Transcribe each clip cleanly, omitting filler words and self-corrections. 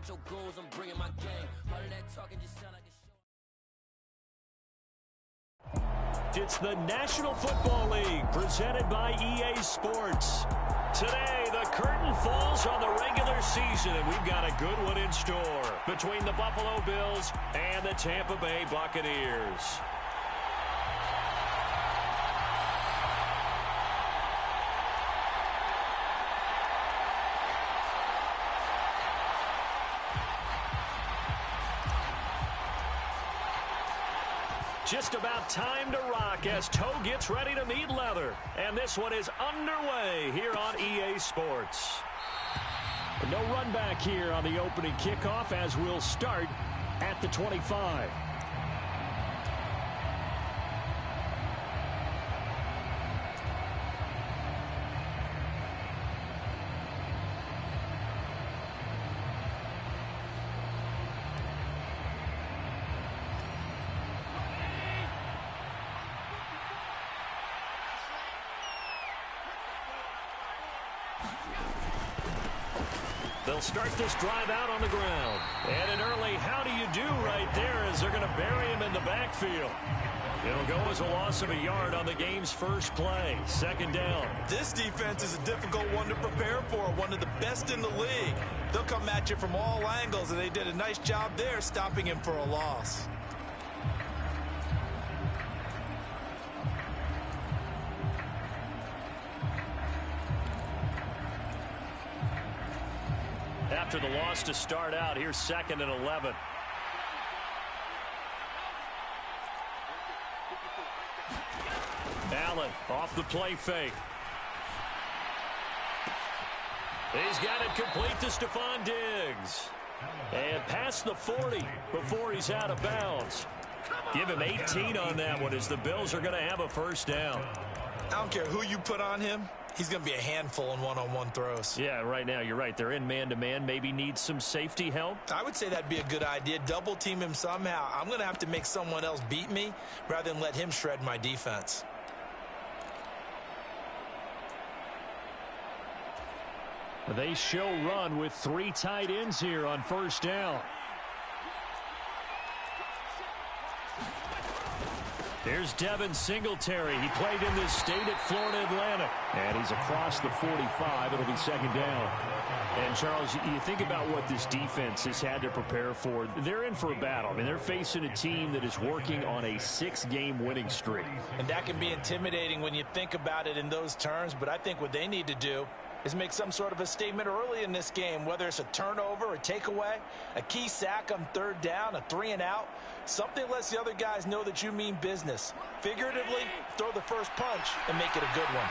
with your goals, I'm bringing my game. All of that talking just sound like a show. It's the National Football League presented by EA Sports. Today, the curtain falls on the regular season, and we've got a good one in store between the Buffalo Bills and the Tampa Bay Buccaneers. Just about time to rock as toe gets ready to meet leather. And this one is underway here on EA Sports. No run back here on the opening kickoff as we'll start at the 25. They'll start this drive out on the ground. And an early how do you do right there as they're going to bury him in the backfield. It'll go as a loss of a yard on the game's first play. Second down. This defense is a difficult one to prepare for, one of the best in the league. They'll come at you from all angles, and they did a nice job there stopping him for a loss. After the loss to start out, here's 2nd and 11. Allen off the play fake. He's got it complete to Stephon Diggs. And past the 40 before he's out of bounds. Give him 18 on that one as the Bills are going to have a first down. I don't care who you put on him. He's going to be a handful in one-on-one throws. Yeah, right now you're right. They're in man-to-man. Maybe needs some safety help. I would say that'd be a good idea. Double team him somehow. I'm going to have to make someone else beat me rather than let him shred my defense. They show run with 3 tight ends here on first down. There's Devin Singletary. He played in this state at Florida Atlantic. And he's across the 45. It'll be second down. And, Charles, you think about what this defense has had to prepare for. They're in for a battle. I mean, they're facing a team that is working on a 6-game winning streak. And that can be intimidating when you think about it in those terms. But I think what they need to do is make some sort of a statement early in this game, whether it's a turnover, a takeaway, a key sack on third down, a 3-and-out. Something lets the other guys know that you mean business. Figuratively, throw the first punch and make it a good one.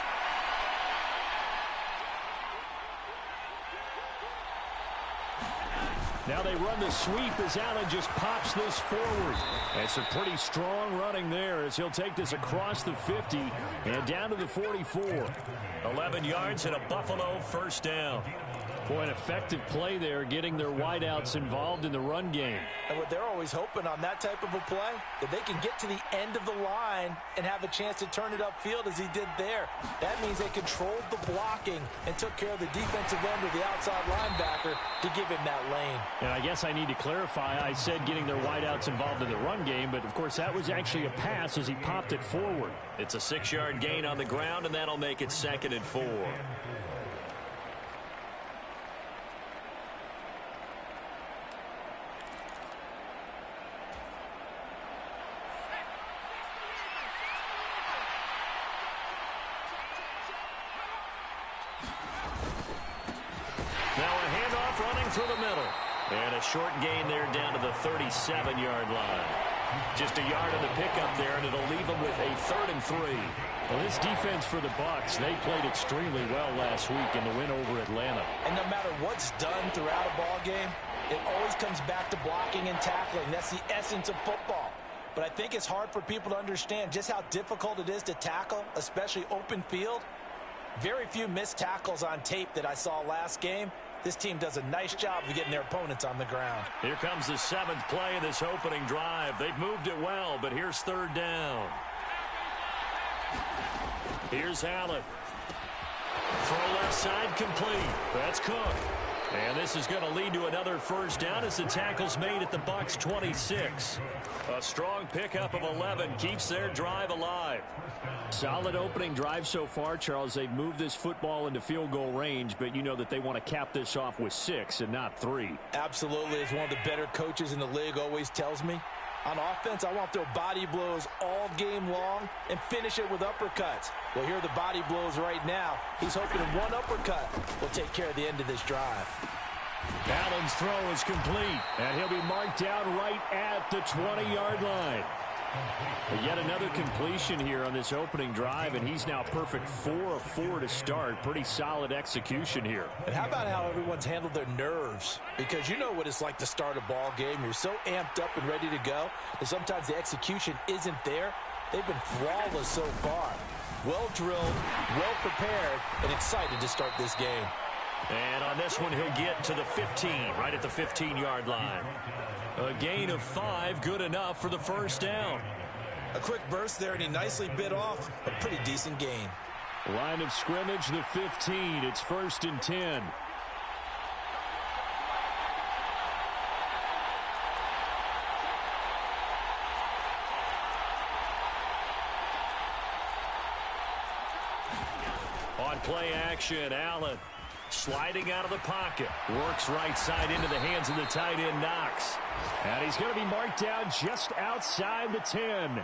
Now they run the sweep as Allen just pops this forward. And some pretty strong running there as he'll take this across the 50 and down to the 44. 11 yards and a Buffalo first down. Boy, an effective play there, getting their wideouts involved in the run game. And what they're always hoping on that type of a play, that they can get to the end of the line and have a chance to turn it upfield as he did there. That means they controlled the blocking and took care of the defensive end of the outside linebacker to give him that lane. And I guess I need to clarify, I said getting their wideouts involved in the run game, but of course that was actually a pass as he popped it forward. It's a 6-yard gain on the ground, and that'll make it 2nd and 4. Through the middle. And a short gain there down to the 37-yard line. Just a yard on the pickup there, and it'll leave them with a 3rd and 3. Well, this defense for the Bucs, they played extremely well last week in the win over Atlanta. And no matter what's done throughout a ball game, it always comes back to blocking and tackling. That's the essence of football. But I think it's hard for people to understand just how difficult it is to tackle, especially open field. Very few missed tackles on tape that I saw last game. This team does a nice job of getting their opponents on the ground. Here comes the 7th play of this opening drive. They've moved it well, but here's 3rd down. Here's Allen. Throw left side complete. That's Cook. And this is going to lead to another first down as the tackle's made at the Bucs 26. A strong pickup of 11 keeps their drive alive. Solid opening drive so far, Charles. They've moved this football into field goal range, but you know that they want to cap this off with 6 and not 3. Absolutely. As one of the better coaches in the league always tells me, on offense, I want their body blows all game long and finish it with uppercuts. Well, here are the body blows right now. He's hoping one uppercut will take care of the end of this drive. Allen's throw is complete, and he'll be marked down right at the 20-yard line. But yet another completion here on this opening drive, and he's now perfect 4 of 4 to start. Pretty solid execution here. And how about how everyone's handled their nerves? Because you know what it's like to start a ball game. You're so amped up and ready to go, and sometimes the execution isn't there. They've been flawless so far. Well drilled, well prepared, and excited to start this game. And on this one, he'll get to the 15, right at the 15-yard line. A gain of 5, good enough for the first down. A quick burst there, and he nicely bit off a pretty decent gain. Line of scrimmage, the 15. It's 1st and 10. On play action, Allen sliding out of the pocket. Works right side into the hands of the tight end, Knox. And he's going to be marked down just outside the 10.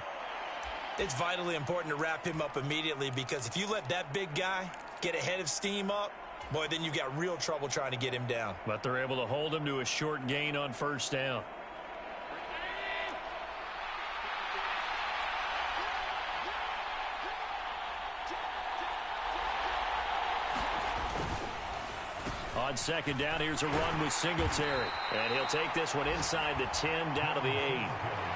It's vitally important to wrap him up immediately, because if you let that big guy get a head of steam up, boy, then you've got real trouble trying to get him down. But they're able to hold him to a short gain on first down. On second down, here's a run with Singletary. And he'll take this one inside the 10, down to the 8.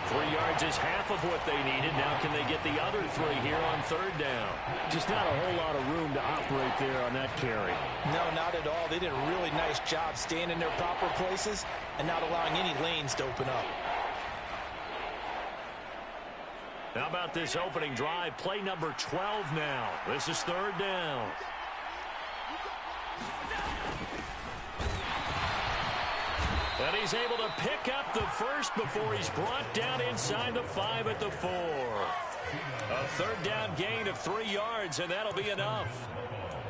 3 yards is half of what they needed. Now can they get the other 3 here on third down? Just not a whole lot of room to operate there on that carry. No, not at all. They did a really nice job staying in their proper places and not allowing any lanes to open up. How about this opening drive? Play number 12 now. This is third down. And he's able to pick up the first before he's brought down inside the 5 at the 4. A third down gain of 3 yards, and that'll be enough.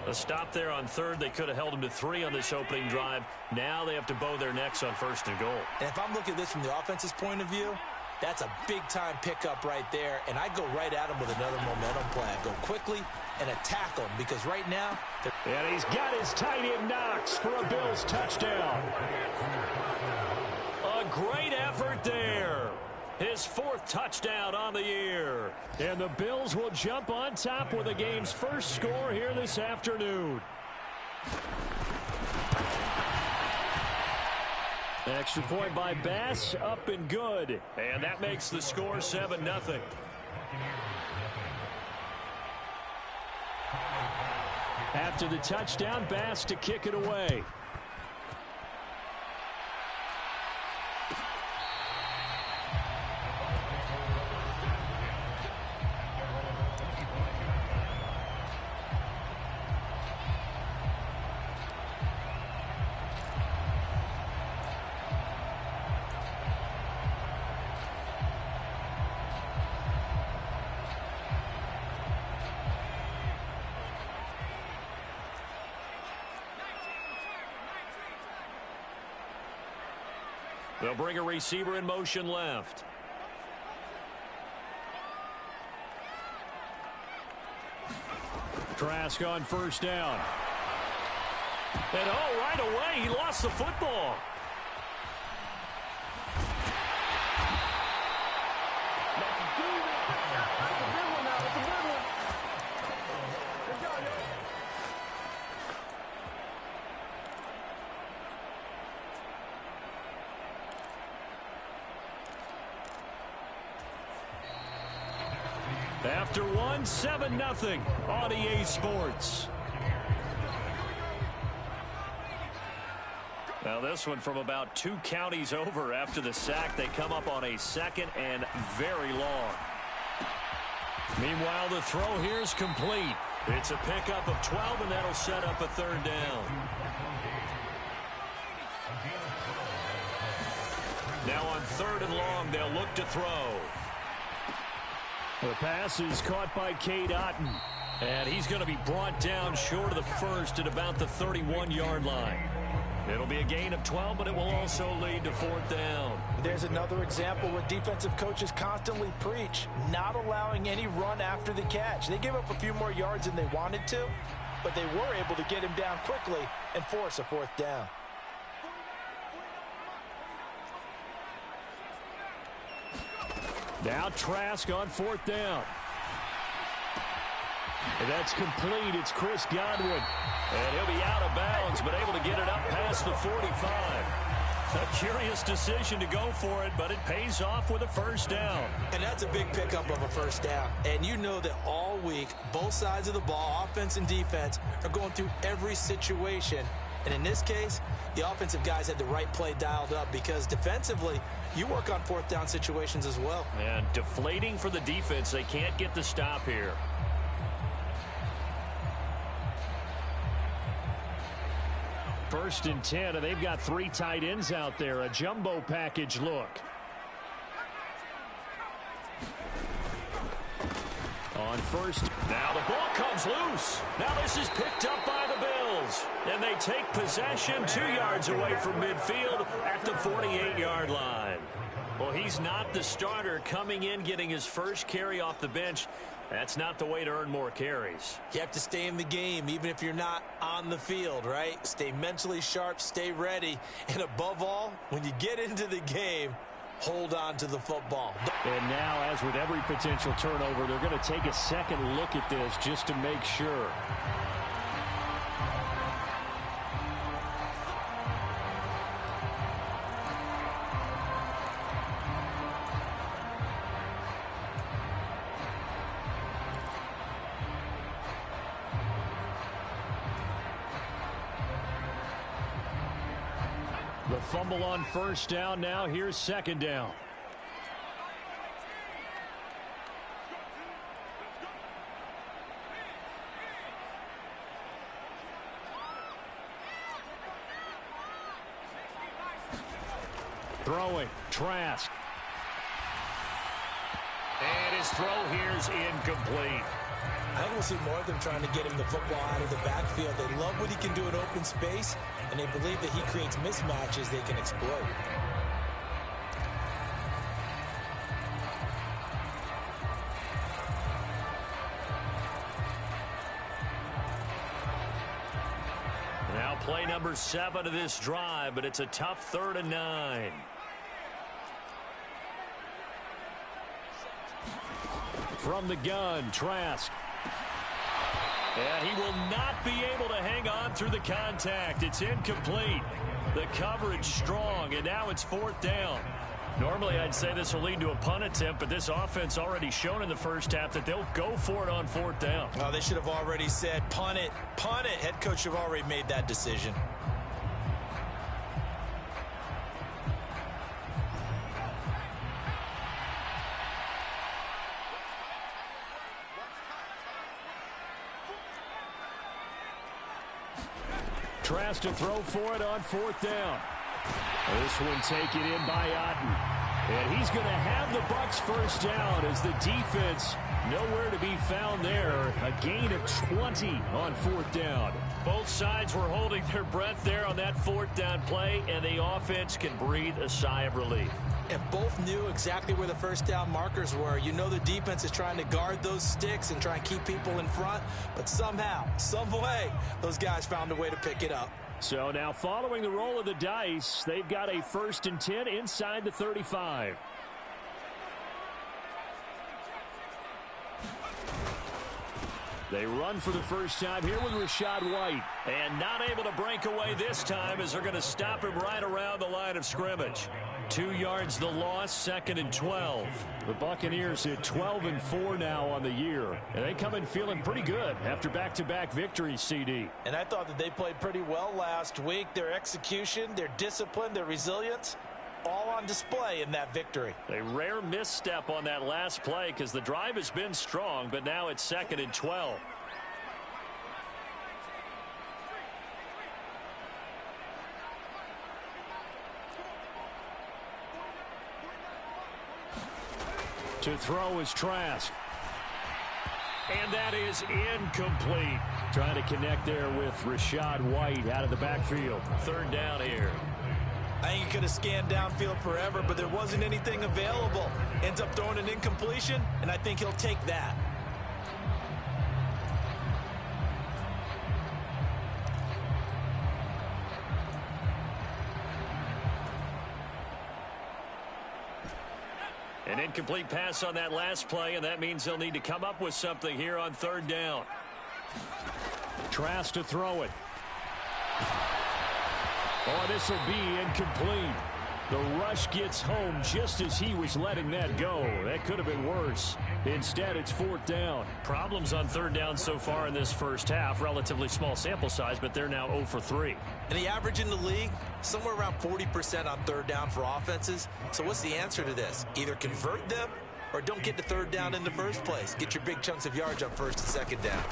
A stop there on third. They could have held him to 3 on this opening drive. Now they have to bow their necks on 1st and goal. And if I'm looking at this from the offense's point of view, that's a big-time pickup right there, and I go right at him with another momentum play. I go quickly and attack him, because right now... And he's got his tight end Knox for a Bills touchdown. A great effort there. His 4th touchdown on the year. And the Bills will jump on top with the game's first score here this afternoon. Extra point by Bass, up and good. And that makes the score 7-0. After the touchdown, Bass to kick it away. They'll bring a receiver in motion left. Trask on first down. And right away, he lost the football. After 7-0 on EA Sports. Now this one from about 2 counties over after the sack. They come up on a 2nd and very long. Meanwhile, the throw here is complete. It's a pickup of 12, and that'll set up a 3rd down. Now on 3rd and long, they'll look to throw. The pass is caught by Cade Otton. And he's going to be brought down short of the first at about the 31-yard line. It'll be a gain of 12, but it will also lead to 4th down. There's another example where defensive coaches constantly preach, not allowing any run after the catch. They gave up a few more yards than they wanted to, but they were able to get him down quickly and force a 4th down. Now Trask on 4th down. And that's complete. It's Chris Godwin. And he'll be out of bounds, but able to get it up past the 45. A curious decision to go for it, but it pays off with a 1st down. And that's a big pickup of a 1st down. And you know that all week, both sides of the ball, offense and defense, are going through every situation. And in this case, the offensive guys had the right play dialed up because defensively, you work on 4th down situations as well. And deflating for the defense. They can't get the stop here. First and 10, and they've got 3 tight ends out there. A jumbo package look. On 1st. Now the ball comes loose. Now this is picked up by the Bills. And they take possession 2 yards away from midfield at the 48-yard line. Well, he's not the starter coming in, getting his first carry off the bench. That's not the way to earn more carries. You have to stay in the game, even if you're not on the field, right? Stay mentally sharp, stay ready, and above all, when you get into the game, hold on to the football. And now, as with every potential turnover, they're going to take a second look at this just to make sure. The fumble on 1st down. Now here's 2nd down. Throwing, Trask. And his throw here's incomplete. I think we'll see more of them trying to get him the football out of the backfield. They love what he can do in open space, and they believe that he creates mismatches they can exploit. Now play number 7 of this drive, but it's a tough 3rd and 9. From the gun, Trask. And he will not be able to hang on through the contact. It's incomplete. The coverage strong, and now it's 4th down. Normally, I'd say this will lead to a punt attempt, but this offense already shown in the first half that they'll go for it on 4th down. Oh, they should have already said, punt it, punt it. Head coach have already made that decision. Trask to throw for it on 4th down. This one taken in by Otton. And he's going to have the Bucs 1st down as the defense nowhere to be found there. A gain of 20 on 4th down. Both sides were holding their breath there on that 4th down play, and the offense can breathe a sigh of relief. And both knew exactly where the 1st down markers were. You know the defense is trying to guard those sticks and try and keep people in front, but somehow, some way, those guys found a way to pick it up. So now following the roll of the dice, they've got a 1st and 10 inside the 35. They run for the first time here with Rachaad White. And not able to break away this time as they're going to stop him right around the line of scrimmage. 2 yards the loss, 2nd and 12. The Buccaneers at 12-4 now on the year. And they come in feeling pretty good after back-to-back victories, CD. And I thought that they played pretty well last week. Their execution, their discipline, their resilience, all on display in that victory. A rare misstep on that last play because the drive has been strong, but now it's 2nd and 12. To throw is Trask. And that is incomplete. Trying to connect there with Rachaad White out of the backfield. Third down here. I think he could have scanned downfield forever, but there wasn't anything available. Ends up throwing an incompletion, and I think he'll take that. An incomplete pass on that last play, and that means they'll need to come up with something here on third down. Trask to throw it. Oh, this will be incomplete. The rush gets home just as he was letting that go. That could have been worse. Instead, it's fourth down. Problems on third down so far in this first half. Relatively small sample size, but they're now 0 for 3. And the average in the league, somewhere around 40% on third down for offenses. So what's the answer to this? Either convert them or don't get to third down in the first place. Get your big chunks of yards on first and second down.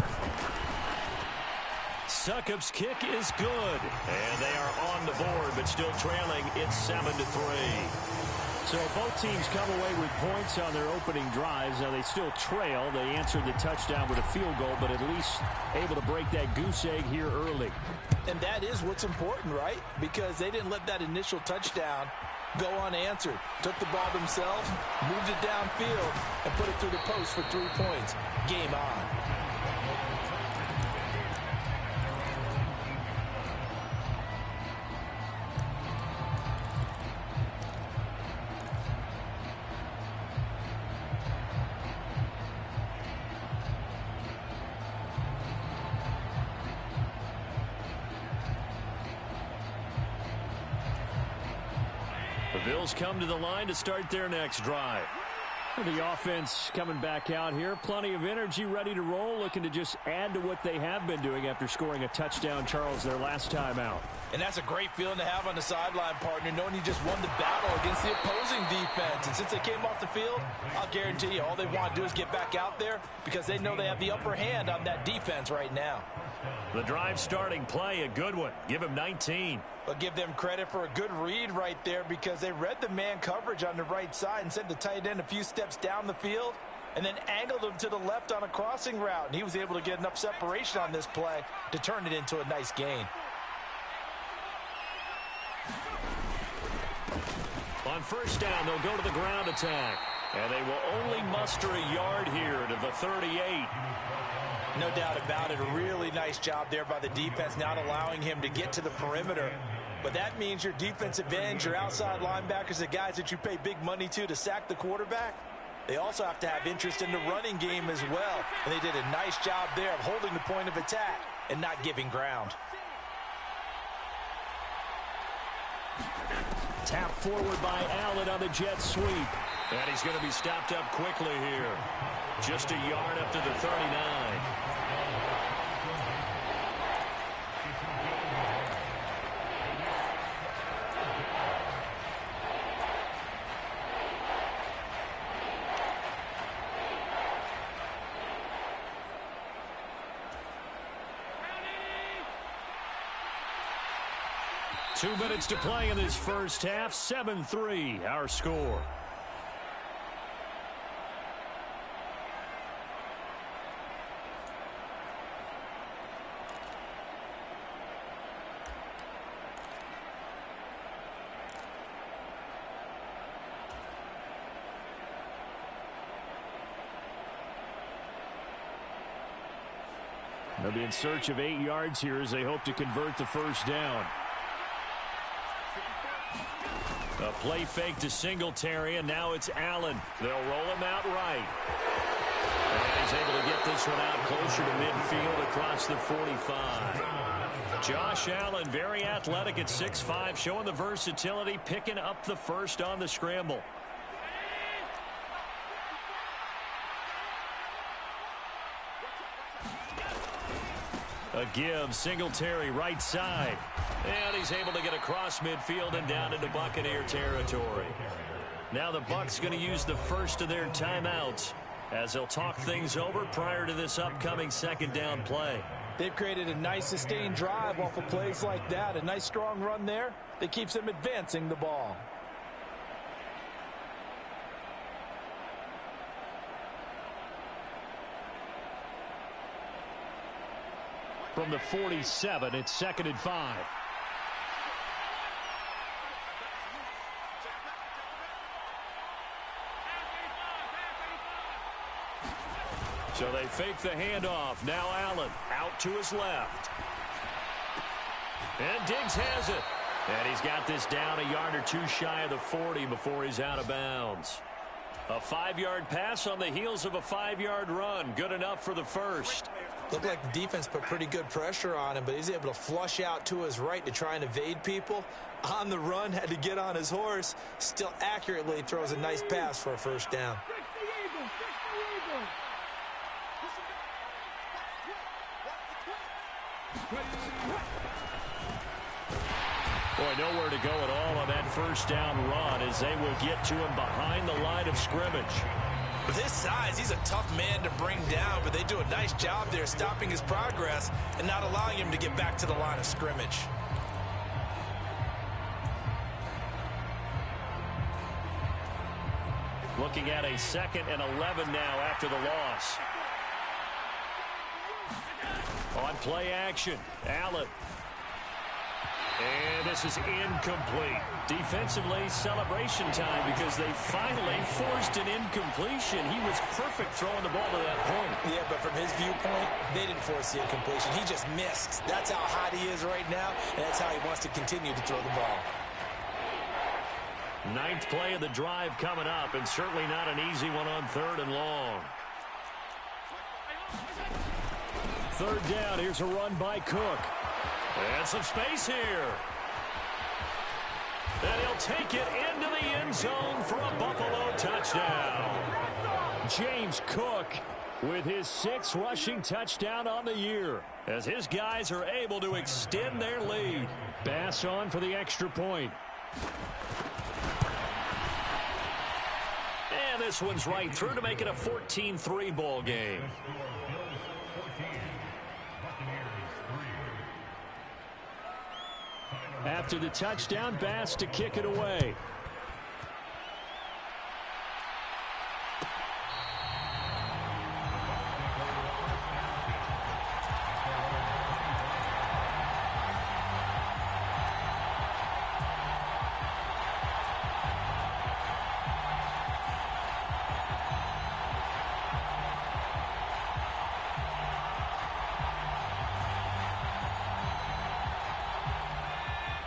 Succop's kick is good. And they are on the board, but still trailing. It's 7-3. So both teams come away with points on their opening drives. Now they still trail. They answered the touchdown with a field goal, but at least able to break that goose egg here early. And that is what's important, right? Because they didn't let that initial touchdown go unanswered. Took the ball themselves, moved it downfield, and put it through the post for 3 points. Game on. The Bills come to the line to start their next drive. The offense coming back out here. Plenty of energy, ready to roll, looking to just add to what they have been doing after scoring a touchdown, Charles, their last time out. And that's a great feeling to have on the sideline, partner, knowing you just won the battle against the opposing defense. And since they came off the field, I'll guarantee you all they want to do is get back out there because they know they have the upper hand on that defense right now. The drive starting play, a good one. Give him 19. I'll give them credit for a good read right there because they read the man coverage on the right side and sent the tight end a few steps down the field and then angled him to the left on a crossing route. And he was able to get enough separation on this play to turn it into a nice gain. On first down, they'll go to the ground attack. And they will only muster a yard here to the 38. No doubt about it. A really nice job there by the defense, not allowing him to get to the perimeter. But that means your defensive ends, your outside linebackers, the guys that you pay big money to sack the quarterback, they also have to have interest in the running game as well. And they did a nice job there of holding the point of attack and not giving ground. Tap forward by Allen on the jet sweep. And he's going to be stopped up quickly here. Just a yard up to the 39. Two minutes to play in this first half. 7-3, our score. They'll be in search of 8 yards here as they hope to convert the first down. A play fake to Singletary, and now it's Allen. They'll roll him out right. And he's able to get this one out closer to midfield across the 45. Josh Allen, very athletic at 6'5", showing the versatility, picking up the first on the scramble. A give, Singletary right side. And he's able to get across midfield and down into Buccaneer territory. Now the Bucs going to use the first of their timeouts as they'll talk things over prior to this upcoming second down play. They've created a nice sustained drive off of plays like that. A nice strong run there that keeps them advancing the ball. from the 47. It's 2nd and 5. So they fake the handoff. Now Allen out to his left. And Diggs has it. And he's got this down a yard or two shy of the 40 before he's out of bounds. A 5-yard pass on the heels of a 5-yard run. Good enough for the first. Looked like the defense put pretty good pressure on him, but he's able to flush out to his right to try and evade people. On the run, had to get on his horse. Still accurately throws a nice pass for a first down. Boy, nowhere to go at all on that first down run as they will get to him behind the line of scrimmage. With his size, he's a tough man to bring down, but they do a nice job there stopping his progress and not allowing him to get back to the line of scrimmage. Looking at a 2nd and 11 now after the loss. On play action, Allen. And this is incomplete. Defensively, celebration time because they finally forced an incompletion. He was perfect throwing the ball to that point. Yeah, but from his viewpoint, they didn't force the incompletion. He just missed. That's how hot he is right now, and that's how he wants to continue to throw the ball. 9th play of the drive coming up, and certainly not an easy one on 3rd and long. 3rd down, here's a run by Cook. And some space here. And he'll take it into the end zone for a Buffalo touchdown. James Cook with his 6th rushing touchdown on the year as his guys are able to extend their lead. Bass on for the extra point. And this one's right through to make it a 14-3 ball game. After the touchdown, Bass to kick it away.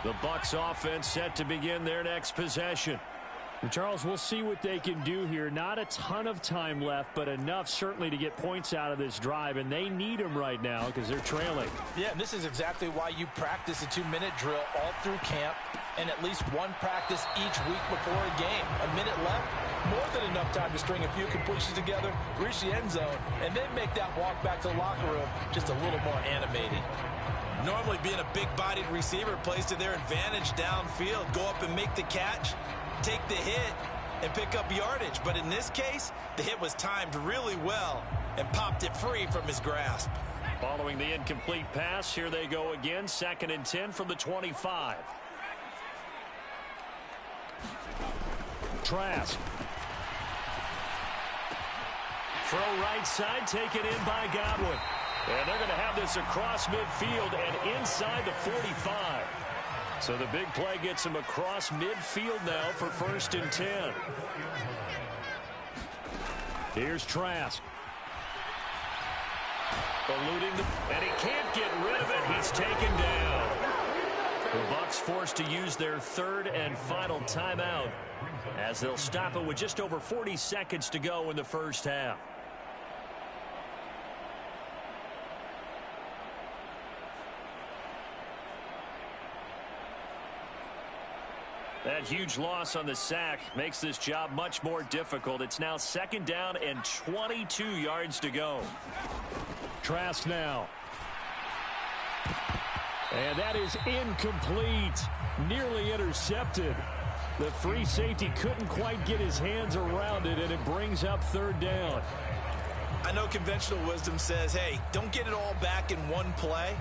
The Bucs offense set to begin their next possession. And Charles, we'll see what they can do here. Not a ton of time left, but enough certainly to get points out of this drive, and they need them right now because they're trailing. Yeah, and this is exactly why you practice a 2-minute drill all through camp and at least one practice each week before a game. A minute left, more than enough time to string a few completions together, reach the end zone, and then make that walk back to the locker room just a little more animated. Normally being a big-bodied receiver plays to their advantage downfield. Go up and make the catch, take the hit, and pick up yardage. But in this case, the hit was timed really well and popped it free from his grasp. Following the incomplete pass, here they go again. 2nd and 10 from the 25. Trask. Throw right side, taken in by Godwin. And they're going to have this across midfield and inside the 45. So the big play gets him across midfield now for 1st and 10. Here's Trask. Eluding, and he can't get rid of it. He's taken down. The Bucs forced to use their 3rd and final timeout as they'll stop it with just over 40 seconds to go in the first half. That huge loss on the sack makes this job much more difficult. It's now 2nd down and 22 yards to go. Trask now. And that is incomplete. Nearly intercepted. The free safety couldn't quite get his hands around it, and it brings up 3rd down. I know conventional wisdom says, hey, don't get it all back in one play.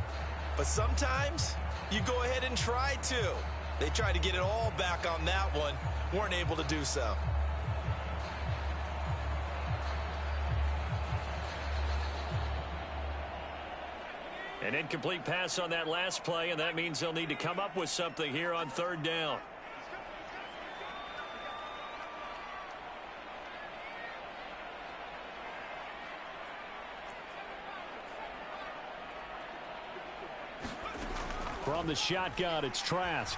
But sometimes you go ahead and try to. They tried to get it all back on that one, weren't able to do so. An incomplete pass on that last play, and that means they'll need to come up with something here on third down. From the shotgun, it's Trask.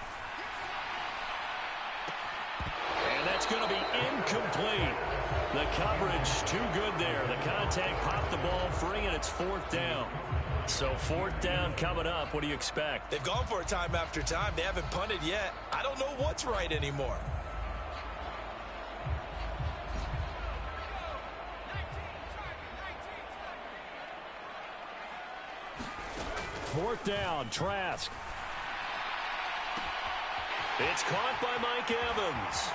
And that's going to be incomplete. The coverage too good there. The contact popped the ball free, and it's fourth down. So fourth down coming up. What do you expect? They've gone for it time after time. They haven't punted yet. I don't know what's right anymore. Fourth down, Trask. It's caught by Mike Evans.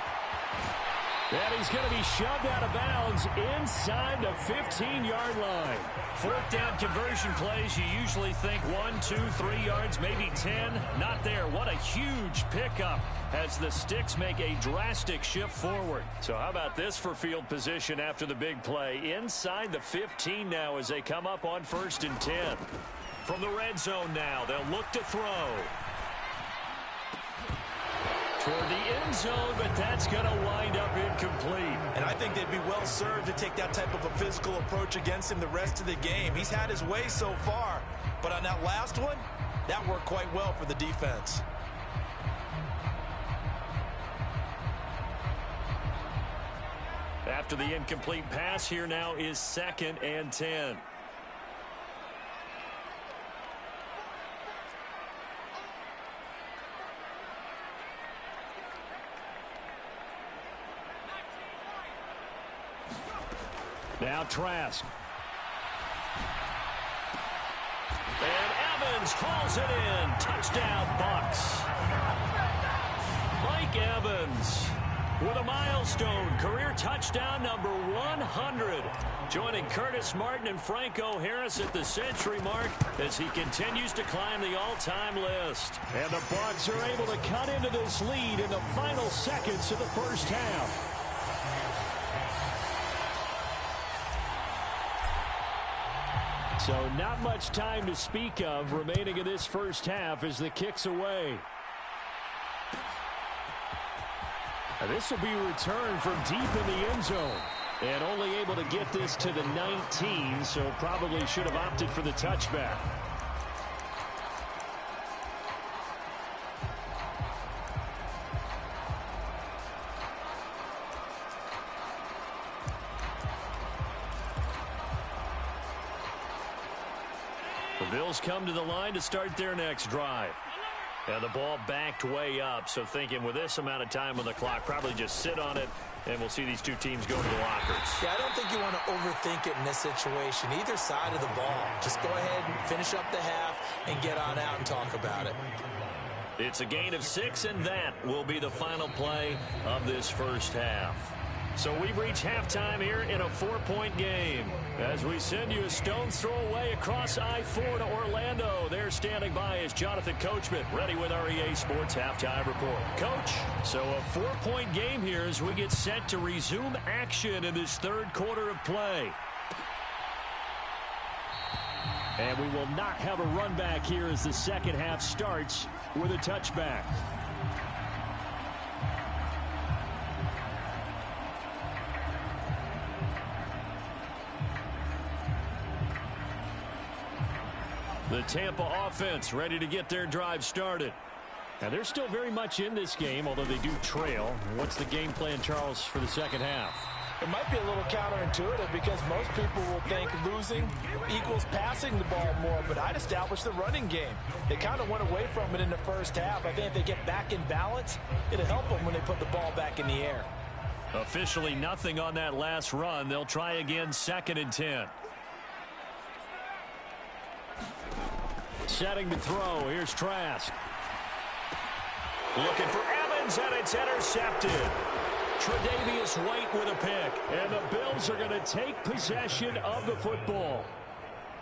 And he's going to be shoved out of bounds inside the 15-yard line. Fourth down conversion plays, you usually think 1, 2, 3 yards, maybe 10. Not there. What a huge pickup as the Sticks make a drastic shift forward. So how about this for field position after the big play? Inside the 15 now as they come up on 1st and 10. From the red zone now, they'll look to throw. Toward the end zone, but that's going to wind up incomplete. And I think they'd be well served to take that type of a physical approach against him the rest of the game. He's had his way so far, but on that last one, that worked quite well for the defense. After the incomplete pass, here now is 2nd and 10. Now Trask. And Evans hauls it in. Touchdown, Bucks. Mike Evans with a milestone career touchdown number 100. Joining Curtis Martin and Franco Harris at the century mark as he continues to climb the all-time list. And the Bucks are able to cut into this lead in the final seconds of the first half. So not much time to speak of remaining in this first half as the kick's away. This will be returned from deep in the end zone. And only able to get this to the 19, so probably should have opted for the touchback. The Bills come to the line to start their next drive. And the ball backed way up, so thinking with this amount of time on the clock, probably just sit on it, and we'll see these two teams go to the lockers. Yeah, I don't think you want to overthink it in this situation, either side of the ball. Just go ahead and finish up the half and get on out and talk about it. It's a gain of 6, and that will be the final play of this first half. So we've reached halftime here in a 4-point game. As we send you a stone's throw away across I-4 to Orlando. There standing by is Jonathan Coachman, ready with our EA Sports Halftime Report. Coach, so a 4-point game here as we get set to resume action in this third quarter of play. And we will not have a run back here as the second half starts with a touchback. The Tampa offense ready to get their drive started. Now, they're still very much in this game, although they do trail. What's the game plan, Charles, for the second half? It might be a little counterintuitive because most people will think losing equals passing the ball more, but I'd establish the running game. They kind of went away from it in the first half. I think if they get back in balance, it'll help them when they put the ball back in the air. Officially nothing on that last run. They'll try again 2nd and 10. Setting to throw. Here's Trask. Looking for Evans, and it's intercepted. Tre'Davious White with a pick. And the Bills are going to take possession of the football.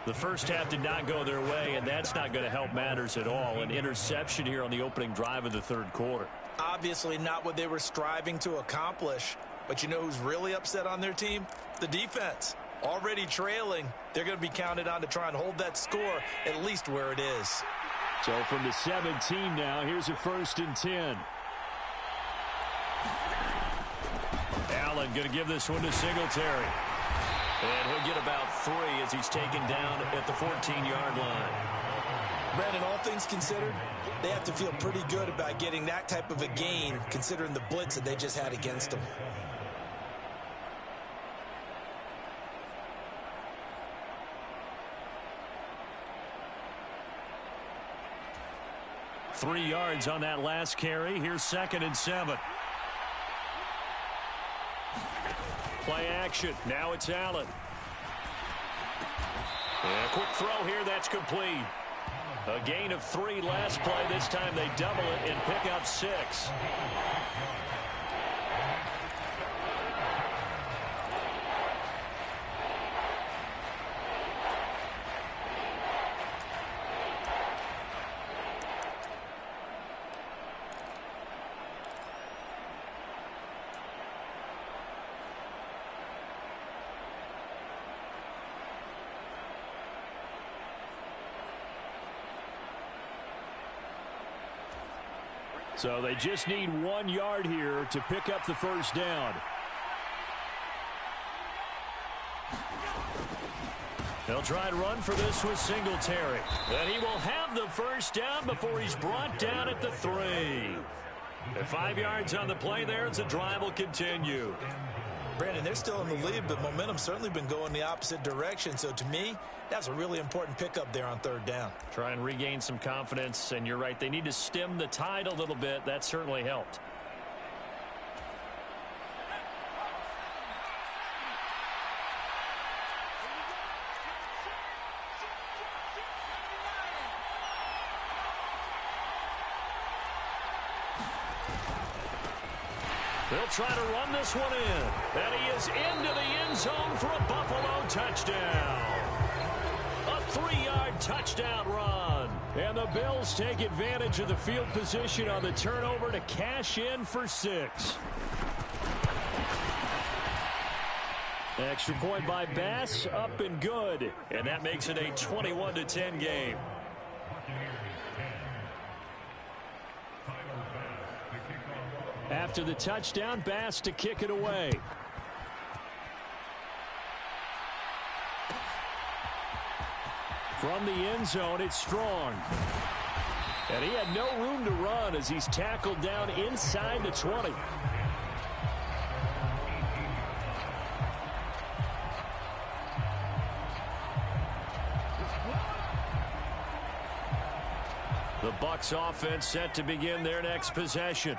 The first half did not go their way, and that's not going to help matters at all. An interception here on the opening drive of the third quarter. Obviously not what they were striving to accomplish. But you know who's really upset on their team? The defense. Already trailing, they're going to be counted on to try and hold that score at least where it is. So from the 17 now, here's a 1st and 10. Allen going to give this one to Singletary. And he'll get about 3 as he's taken down at the 14-yard line. Brandon, all things considered, they have to feel pretty good about getting that type of a gain considering the blitz that they just had against them. Three yards on that last carry. Here's 2nd and 7. Play action. Now it's Allen. And a quick throw here. That's complete. A gain of 3 last play. This time they double it and pick up 6. So they just need 1 yard here to pick up the 1st down. They'll try and run for this with Singletary. And he will have the 1st down before he's brought down at the 3. At 5 yards on the play there, as the drive will continue. Brandon, they're still in the lead, but momentum's certainly been going the opposite direction. So to me, that's a really important pickup there on 3rd down. Try and regain some confidence, and you're right. They need to stem the tide a little bit. That certainly helped. They'll try to run this one in. And he is into the end zone for a Buffalo touchdown. A 3-yard touchdown run. And the Bills take advantage of the field position on the turnover to cash in for 6. Extra point by Bass, up and good. And that makes it a 21-10 game. After the touchdown, Bass to kick it away. From the end zone, it's Strong. And he had no room to run as he's tackled down inside the 20. The Bucs offense set to begin their next possession.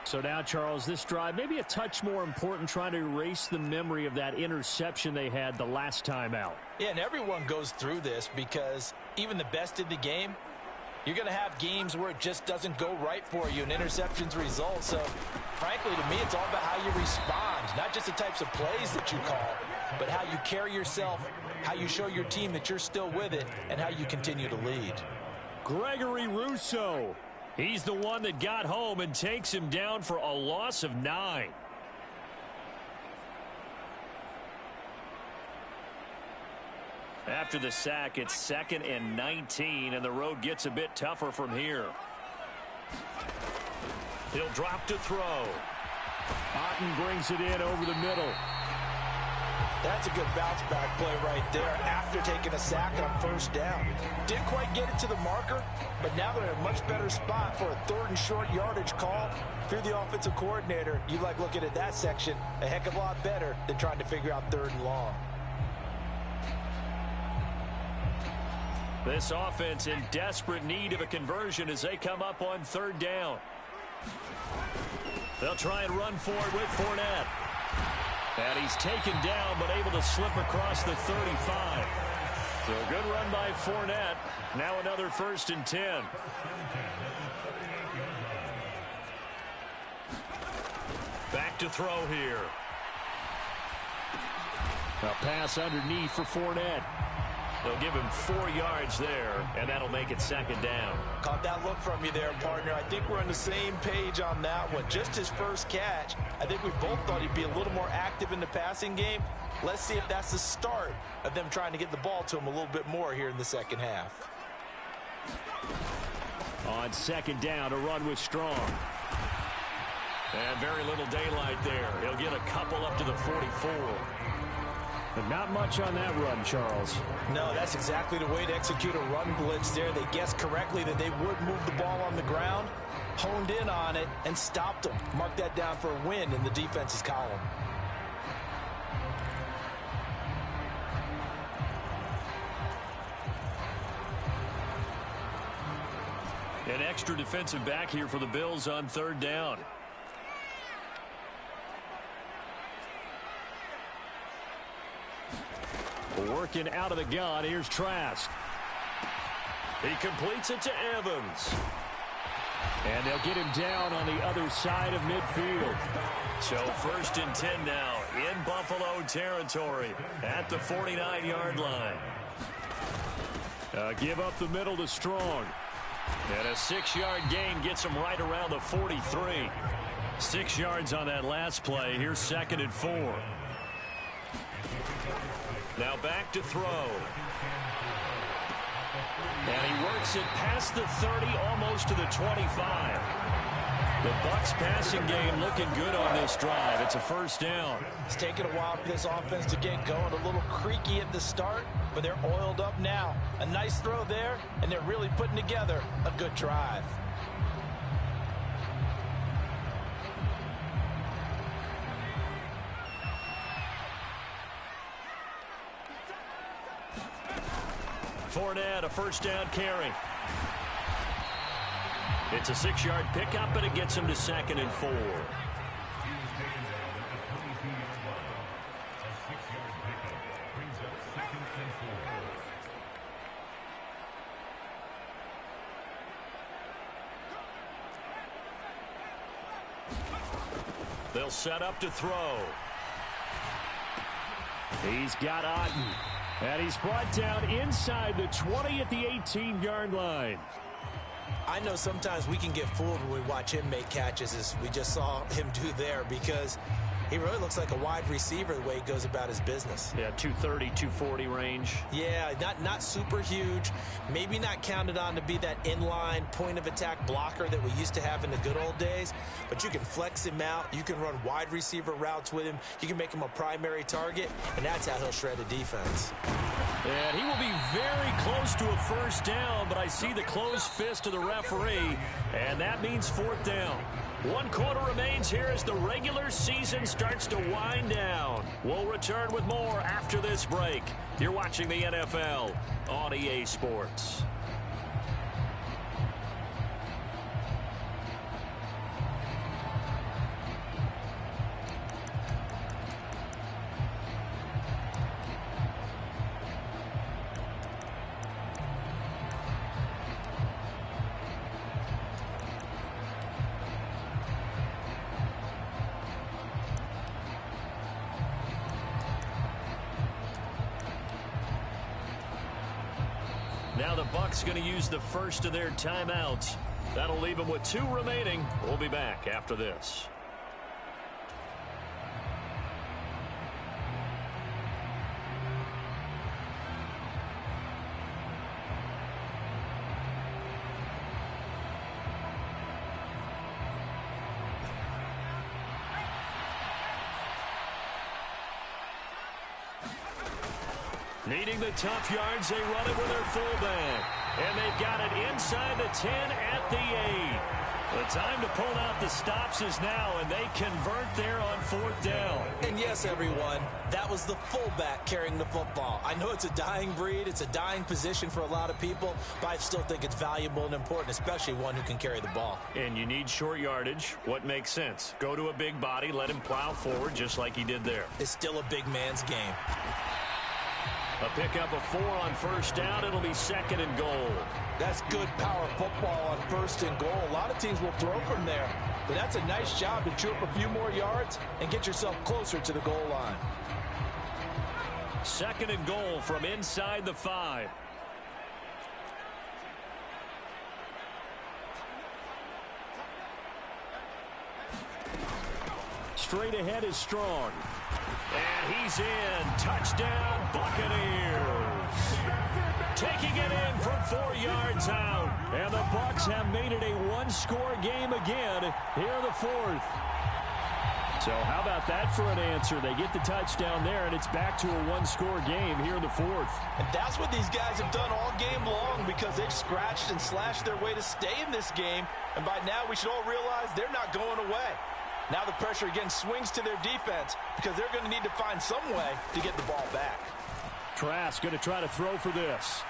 So now, Charles, this drive maybe a touch more important, trying to erase the memory of that interception they had the last time out. Yeah, and everyone goes through this because even the best in the game, you're going to have games where it just doesn't go right for you and interceptions result. So, frankly, to me, it's all about how you respond, not just the types of plays that you call, but how you carry yourself, how you show your team that you're still with it, and how you continue to lead. Gregory Rousseau. He's the one that got home and takes him down for a loss of 9. After the sack, it's 2nd and 19, and the road gets a bit tougher from here. He'll drop to throw. Otten brings it in over the middle. That's a good bounce-back play right there after taking a sack on 1st down. Didn't quite get it to the marker, but now they're in a much better spot for a 3rd and short yardage call. If you're the offensive coordinator, you like looking at that section a heck of a lot better than trying to figure out 3rd and long. This offense in desperate need of a conversion as they come up on 3rd down. They'll try and run forward with Fournette. And he's taken down, but able to slip across the 35. So a good run by Fournette. Now another 1st and 10. Back to throw here. A pass underneath for Fournette. They'll give him 4 yards there, and that'll make it second down. Caught that look from you there, partner. I think we're on the same page on that one. Just his first catch. I think we both thought he'd be a little more active in the passing game. Let's see if that's the start of them trying to get the ball to him a little bit more here in the second half. On second down, a run with Strong. And very little daylight there. He'll get a couple up to the 44. But not much on that run, Charles. No, that's exactly the way to execute a run blitz there. They guessed correctly that they would move the ball on the ground, honed in on it, and stopped them. Mark that down for a win in the defense's column. An extra defensive back here for the Bills on third down. Working out of the gun. Here's Trask. He completes it to Evans. And they'll get him down on the other side of midfield. So 1st and 10 now in Buffalo territory at the 49-yard line. Give up the middle to Strong. And a 6-yard gain gets him right around the 43. 6 yards on that last play. Here's 2nd and 4. Now back to throw. And he works it past the 30, almost to the 25. The Bucs passing game looking good on this drive. It's a first down. It's taken a while for this offense to get going. A little creaky at the start, but they're oiled up now. A nice throw there, and they're really putting together a good drive. Fournette, a first down carry. It's a 6-yard pickup, and it gets him to 2nd and 4. They'll set up to throw. He's got Otten. And he's brought down inside the 20 at the 18-yard line. I know sometimes we can get fooled when we watch him make catches, as we just saw him do there, because he really looks like a wide receiver the way he goes about his business. Yeah, 230, 240 range. Yeah, not super huge. Maybe not counted on to be that inline point-of-attack blocker that we used to have in the good old days. But you can flex him out. You can run wide receiver routes with him. You can make him a primary target, and that's how he'll shred a defense. And he will be very close to a first down, but I see the closed fist of the referee, and that means 4th down. 1 quarter remains here as the regular season starts to wind down. We'll return with more after this break. You're watching the NFL on EA Sports. Now the Bucs going to use the first of their timeouts. That'll leave them with 2 remaining. We'll be back after this. Needing the tough yards, they run it with their fullback. And they've got it inside the 10 at the 8. The time to pull out the stops is now, and they convert there on 4th down. And yes, everyone, that was the fullback carrying the football. I know it's a dying breed, it's a dying position for a lot of people, but I still think it's valuable and important, especially one who can carry the ball. And you need short yardage. What makes sense? Go to a big body, let him plow forward just like he did there. It's still a big man's game. A pickup of 4 on first down. It'll be 2nd and goal. That's good power football on 1st and goal. A lot of teams will throw from there, but that's a nice job to chew up a few more yards and get yourself closer to the goal line. Second and goal from inside the 5. Straight ahead is Strong. And he's in. Touchdown, Buccaneers. Taking it in from 4 yards out. And the Bucs have made it a one-score game again here in the 4th. So how about that for an answer? They get the touchdown there, and it's back to a one-score game here in the 4th. And that's what these guys have done all game long because they've scratched and slashed their way to stay in this game. And by now, we should all realize they're not going away. Now the pressure again swings to their defense because they're going to need to find some way to get the ball back. Trask going to try to throw for this.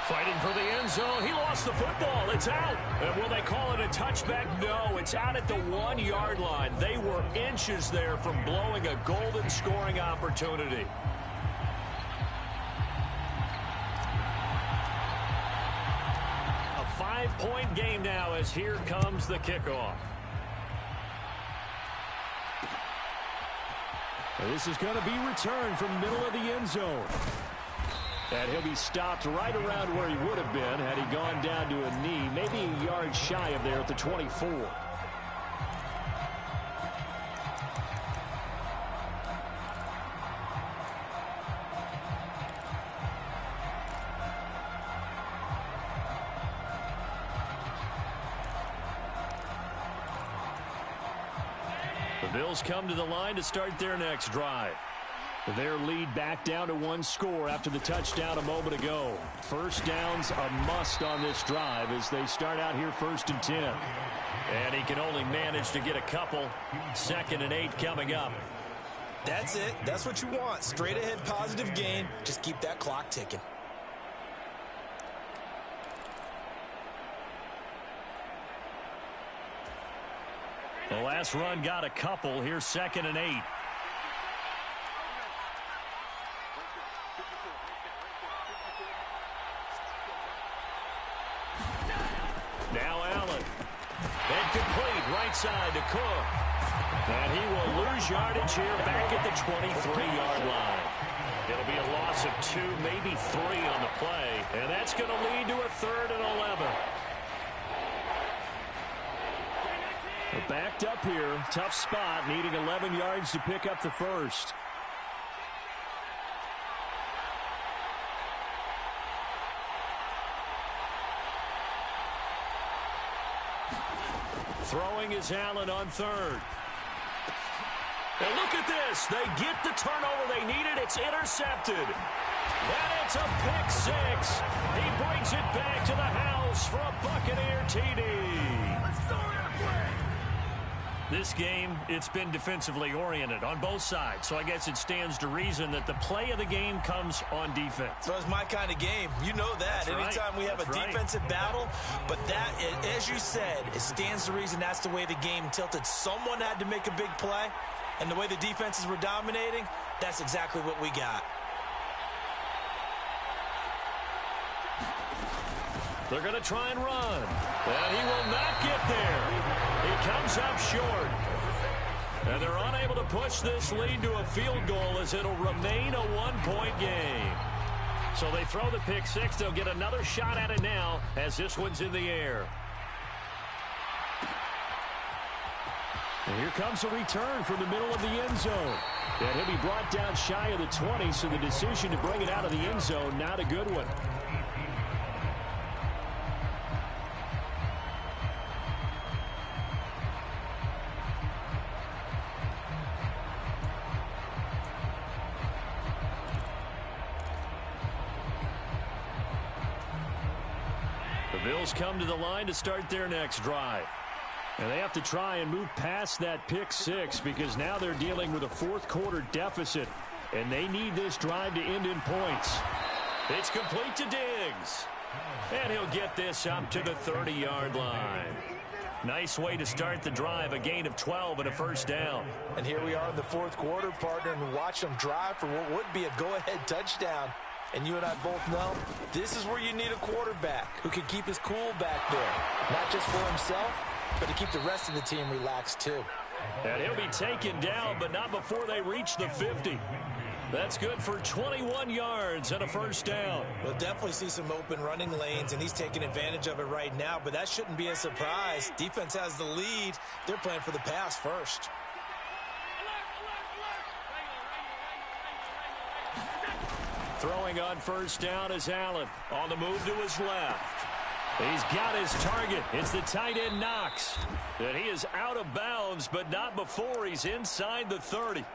Fighting for the end zone. He lost the football. It's out. And will they call it a touchback? No, it's out at the 1-yard line. They were inches there from blowing a golden scoring opportunity. A 5-point game now as here comes the kickoff. And this is going to be returned from middle of the end zone. And he'll be stopped right around where he would have been had he gone down to a knee, maybe a yard shy of there at the 24. The Bills come to the line to start their next drive. Their lead back down to 1 score after the touchdown a moment ago. First down's a must on this drive as they start out here 1st and 10. And he can only manage to get a couple. 2nd and 8 coming up. That's it. That's what you want. Straight ahead positive gain. Just keep that clock ticking. The last run got a couple. Here's 2nd and 8. Now Allen. And complete right side to Cook. And he will lose yardage here back at the 23-yard line. It'll be a loss of 2, maybe 3 on the play. And that's going to lead to a 3rd and 11. We're backed up here. Tough spot, needing 11 yards to pick up the first. Throwing is Allen on 3rd. And look at this. They get the turnover they needed. It's intercepted. And it's a pick 6. He brings it back to the house for a Buccaneer TD. This game, it's been defensively oriented on both sides. So I guess it stands to reason that the play of the game comes on defense. So it's my kind of game. You know that. That's Anytime right. we have That's a right. defensive battle. But that, as you said, it stands to reason that's the way the game tilted. Someone had to make a big play. And the way the defenses were dominating, that's exactly what we got. They're going to try and run. And he will not get there. He comes up short. And they're unable to push this lead to a field goal as it'll remain a 1-point game. So they throw the pick 6. They'll get another shot at it now as this one's in the air. And here comes a return from the middle of the end zone. And he'll be brought down shy of the 20, so the decision to bring it out of the end zone, not a good one. The Bills come to the line to start their next drive. And they have to try and move past that pick 6 because now they're dealing with a 4th quarter deficit. And they need this drive to end in points. It's complete to Diggs. And he'll get this up to the 30-yard line. Nice way to start the drive, a gain of 12 and a first down. And here we are in the 4th quarter, partner, and watch them drive for what would be a go-ahead touchdown. And you and I both know this is where you need a quarterback who can keep his cool back there. Not just for himself, but to keep the rest of the team relaxed too. And he'll be taken down, but not before they reach the 50. That's good for 21 yards and a first down. We'll definitely see some open running lanes, and he's taking advantage of it right now, but that shouldn't be a surprise. Defense has the lead. They're playing for the pass first. Throwing on first down is Allen. On the move to his left. He's got his target. It's the tight end Knox. And he is out of bounds, but not before he's inside the 30.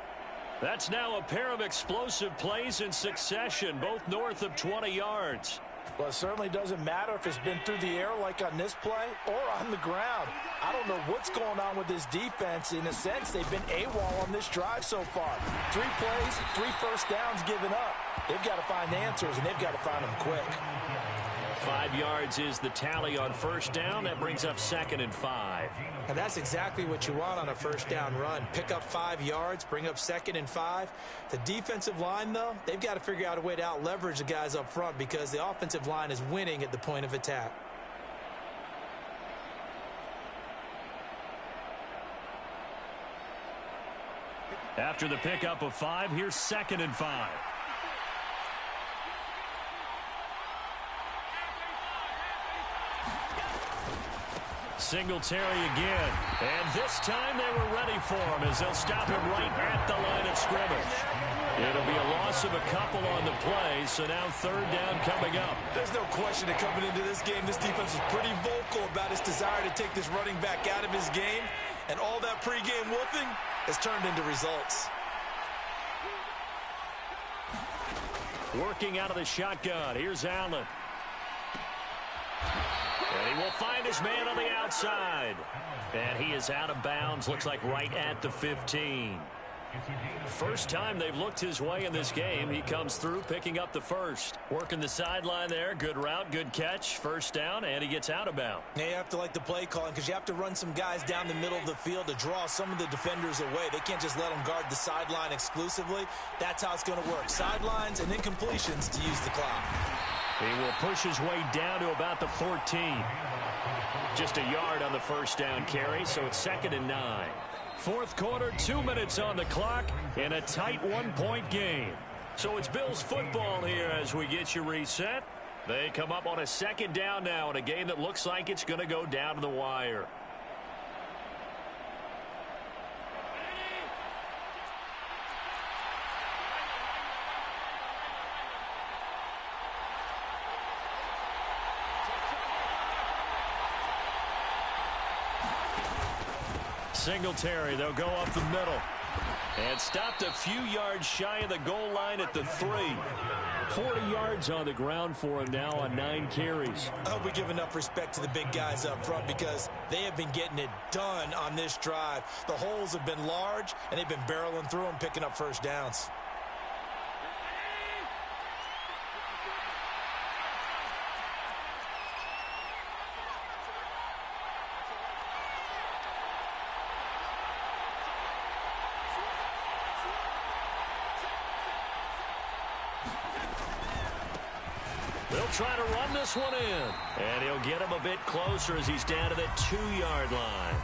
That's now a pair of explosive plays in succession, both north of 20 yards. Well, it certainly doesn't matter if it's been through the air like on this play or on the ground. I don't know what's going on with this defense. In a sense, they've been AWOL on this drive so far. 3 plays, 3 first downs given up. They've got to find answers, and they've got to find them quick. 5 yards is the tally on first down. That brings up 2nd and 5. And that's exactly what you want on a first down run. Pick up 5 yards, bring up 2nd and 5. The defensive line, though, they've got to figure out a way to out-leverage the guys up front because the offensive line is winning at the point of attack. After the pickup of 5, here's 2nd and 5. Singletary again. And this time they were ready for him as they'll stop him right at the line of scrimmage. It'll be a loss of a couple on the play, so now 3rd down coming up. There's no question that coming into this game, this defense is pretty vocal about its desire to take this running back out of his game, and all that pregame whooping has turned into results. Working out of the shotgun. Here's Allen. And he will find his man on the outside. And he is out of bounds. Looks like right at the 15. First time they've looked his way in this game. He comes through picking up the first. Working the sideline there. Good route, good catch. First down, and he gets out of bounds. Yeah, you have to like the play calling because you have to run some guys down the middle of the field to draw some of the defenders away. They can't just let them guard the sideline exclusively. That's how it's going to work. Sidelines and incompletions to use the clock. He will push his way down to about the 14. Just a yard on the first down carry, so it's 2nd and 9. Fourth quarter, 2 minutes on the clock, in a tight 1-point game. So it's Bills football here as we get you reset. They come up on a 2nd down now in a game that looks like it's going to go down to the wire. Singletary, they'll go up the middle. And stopped a few yards shy of the goal line at the 3. 40 yards on the ground for him now on 9 carries. I hope we give enough respect to the big guys up front because they have been getting it done on this drive. The holes have been large, and they've been barreling through them, picking up first downs. They'll try to run this one in. And he'll get him a bit closer as he's down to the 2-yard line.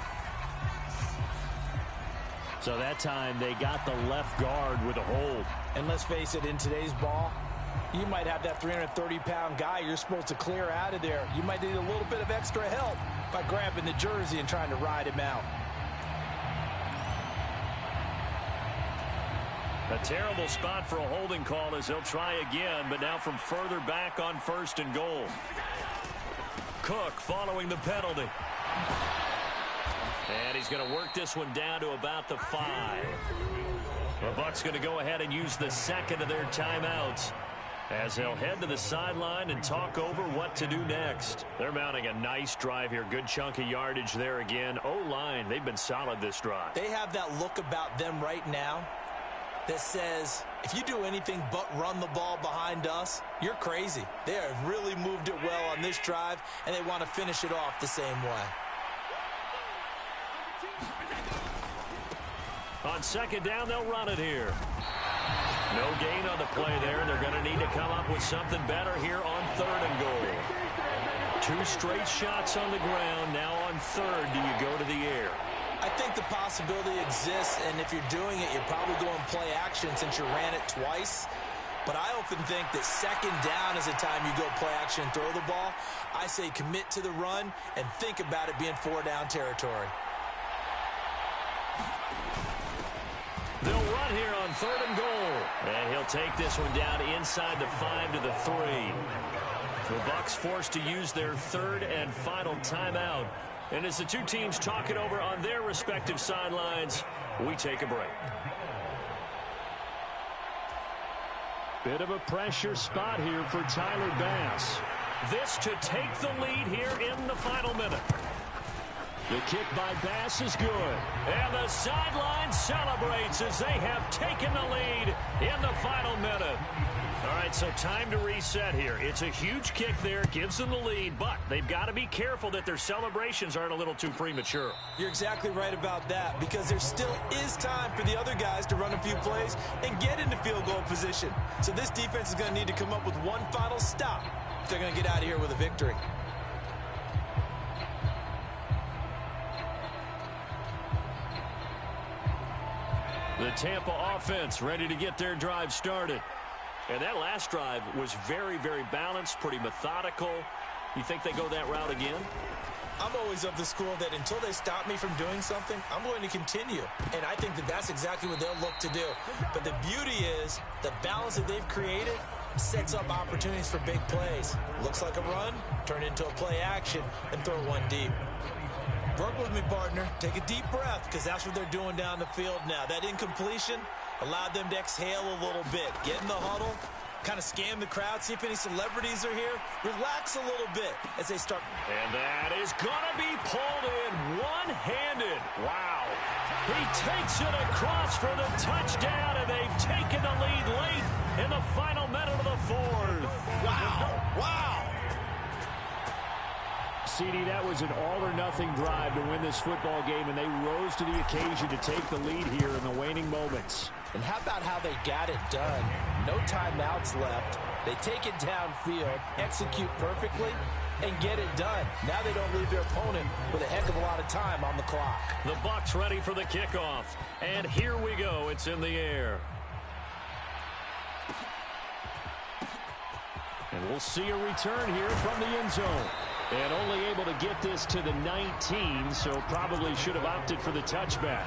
So that time they got the left guard with a hold. And let's face it, in today's ball, you might have that 330-pound guy you're supposed to clear out of there. You might need a little bit of extra help by grabbing the jersey and trying to ride him out. A terrible spot for a holding call as they'll try again, but now from further back on 1st and goal. Cook following the penalty. And he's going to work this one down to about the 5. The Bucs going to go ahead and use the 2nd of their timeouts as they'll head to the sideline and talk over what to do next. They're mounting a nice drive here. Good chunk of yardage there again. O-line, they've been solid this drive. They have that look about them right now that says, if you do anything but run the ball behind us, you're crazy. They have really moved it well on this drive, and they want to finish it off the same way. On 2nd down, they'll run it here. No gain on the play there. They're going to need to come up with something better here on 3rd and goal. 2 straight shots on the ground. Now on 3rd, do you go to the air? I think the possibility exists, and if you're doing it, you're probably going play action since you ran it twice. But I often think that second down is the time you go play action and throw the ball. I say commit to the run and think about it being 4-down territory. They'll run here on 3rd and goal. And he'll take this one down inside the 5 to the 3. The Bucs forced to use their 3rd and final timeout. And as the two teams talk it over on their respective sidelines, we take a break. Bit of a pressure spot here for Tyler Bass. This to take the lead here in the final minute. The kick by Bass is good. And the sideline celebrates as they have taken the lead in the final minute. All right, so time to reset here. It's a huge kick there, gives them the lead, but they've got to be careful that their celebrations aren't a little too premature. You're exactly right about that, because there still is time for the other guys to run a few plays and get into field goal position. So this defense is going to need to come up with one final stop if they're going to get out of here with a victory. The Tampa offense ready to get their drive started. And that last drive was very, very balanced, pretty methodical. You think they go that route again? I'm always of the school that until they stop me from doing something, I'm going to continue. And I think that that's exactly what they'll look to do. But the beauty is the balance that they've created sets up opportunities for big plays. Looks like a run, turn it into a play action, and throw one deep. Work with me, partner. Take a deep breath, because that's what they're doing down the field now. That incompletion allowed them to exhale a little bit. Get in the huddle, kind of scan the crowd, see if any celebrities are here. Relax a little bit as they start. And that is going to be pulled in one-handed. Wow. He takes it across for the touchdown, and they've taken the lead late in the final minute of the 4th. Wow. Wow. CD, that was an all-or-nothing drive to win this football game, and they rose to the occasion to take the lead here in the waning moments. And how about how they got it done? No timeouts left. They take it downfield, execute perfectly, and get it done. Now they don't leave their opponent with a heck of a lot of time on the clock. The Bucs ready for the kickoff. And here we go. It's in the air. And we'll see a return here from the end zone. And only able to get this to the 19, so probably should have opted for the touchback.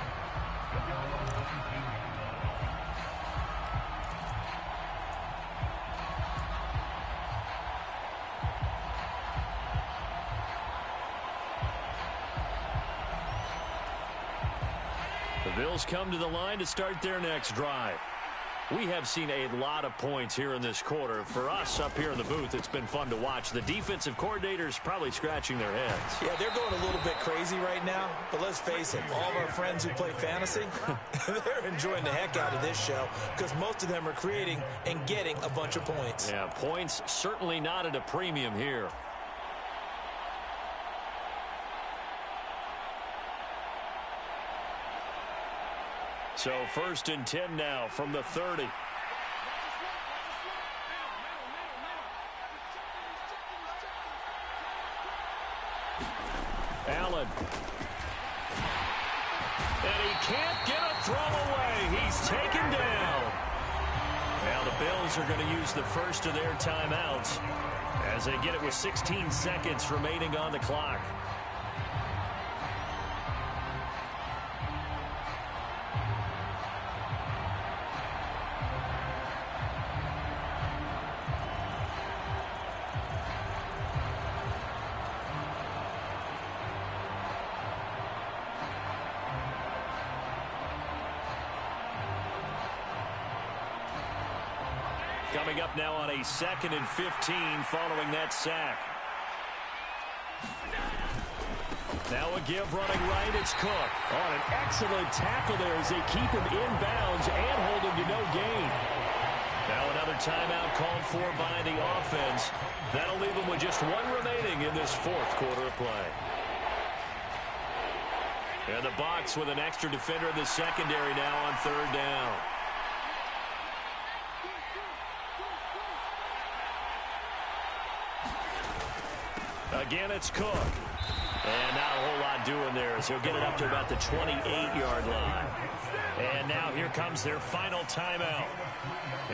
The Bills come to the line to start their next drive. We have seen a lot of points here in this quarter. For us up here in the booth, it's been fun to watch. The defensive coordinators probably scratching their heads. Yeah, they're going a little bit crazy right now. But let's face it, all of our friends who play fantasy, they're enjoying the heck out of this show because most of them are creating and getting a bunch of points. Yeah, points certainly not at a premium here. So 1st and 10 now from the 30. Allen. And he can't get a throw away. He's taken down. Now the Bills are going to use the first of their timeouts as they get it with 16 seconds remaining on the clock. Coming up now on a 2nd and 15 following that sack. Now a give running right, it's Cook. On an excellent tackle there as they keep him in bounds and hold him to no gain. Now another timeout called for by the offense. That'll leave them with just one remaining in this 4th quarter of play. And the Bucs with an extra defender in the secondary now on 3rd down. Again, it's Cook. And not a whole lot doing there as he'll get it up to about the 28-yard line. And now here comes their final timeout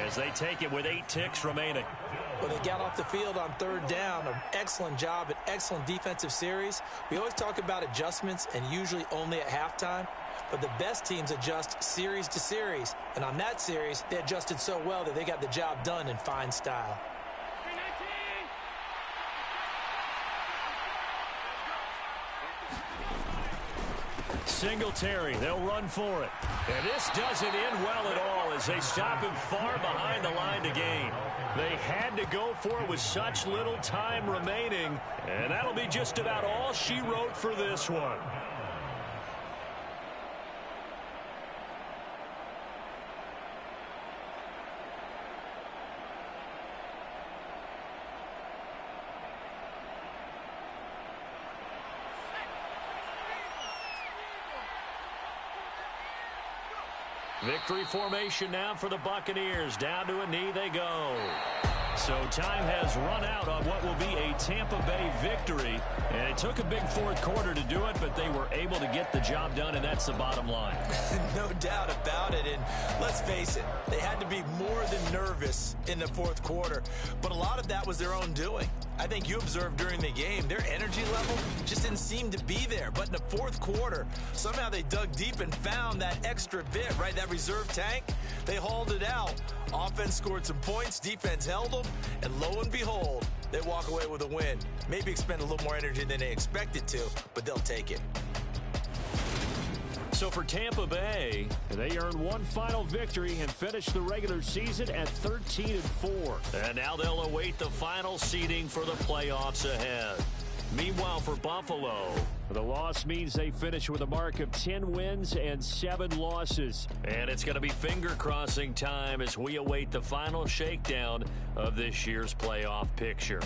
as they take it with 8 ticks remaining. Well, they got off the field on third down. An excellent job, an excellent defensive series. We always talk about adjustments and usually only at halftime. But the best teams adjust series to series. And on that series, they adjusted so well that they got the job done in fine style. Singletary, they'll run for it. And this doesn't end well at all as they stop him far behind the line to gain. They had to go for it with such little time remaining, and that'll be just about all she wrote for this one. Victory formation now for the Buccaneers. Down to a knee they go. So time has run out on what will be a Tampa Bay victory. And it took a big fourth quarter to do it, but they were able to get the job done, and that's the bottom line. No doubt about it. And let's face it, they had to be more than nervous in the fourth quarter. But a lot of that was their own doing. I think you observed during the game, their energy level just didn't seem to be there. But in the fourth quarter, somehow they dug deep and found that extra bit, right? That reserve tank. They hauled it out. Offense scored some points. Defense held them. And lo and behold, they walk away with a win. Maybe expend a little more energy than they expected to, but they'll take it. So for Tampa Bay, they earned one final victory and finished the regular season at 13-4. And now they'll await the final seeding for the playoffs ahead. Meanwhile, for Buffalo, the loss means they finish with a mark of 10 wins and 7 losses. And it's going to be finger-crossing time as we await the final shakedown of this year's playoff picture.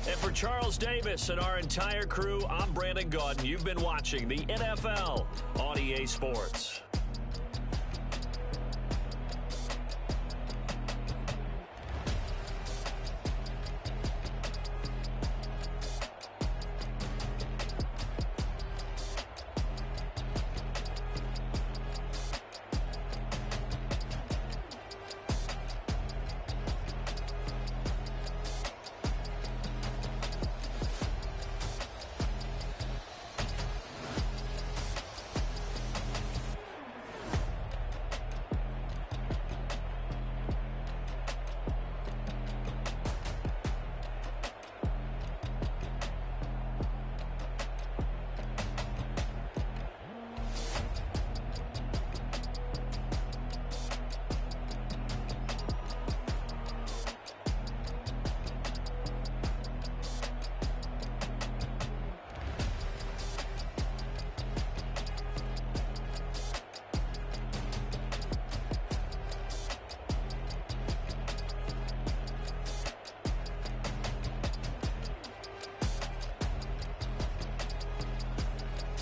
And for Charles Davis and our entire crew, I'm Brandon Gaudin. You've been watching the NFL on EA Sports.